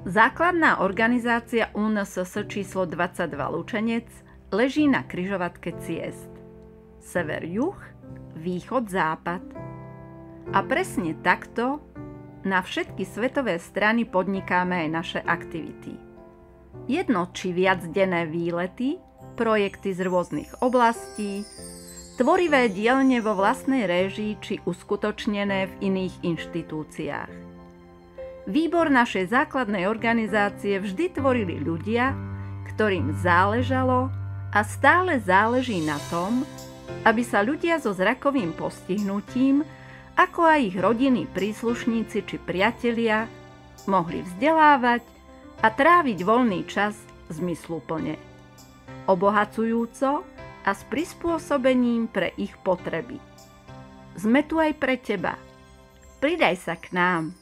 Základná organizácia UNSS číslo 22 Lučenec leží na križovatke ciest. Sever-juh, východ-západ. A presne takto na všetky svetové strany podnikáme aj naše aktivity. Jedno či viac denné výlety, projekty z rôznych oblastí, tvorivé dielne vo vlastnej réžii či uskutočnené v iných inštitúciách. Výbor našej základnej organizácie vždy tvorili ľudia, ktorým záležalo a stále záleží na tom, aby sa ľudia so zrakovým postihnutím, ako aj ich rodinní príslušníci či priatelia, mohli vzdelávať a tráviť voľný čas zmysluplne, obohacujúco a s prispôsobením pre ich potreby. Sme tu aj pre teba. Pridaj sa k nám.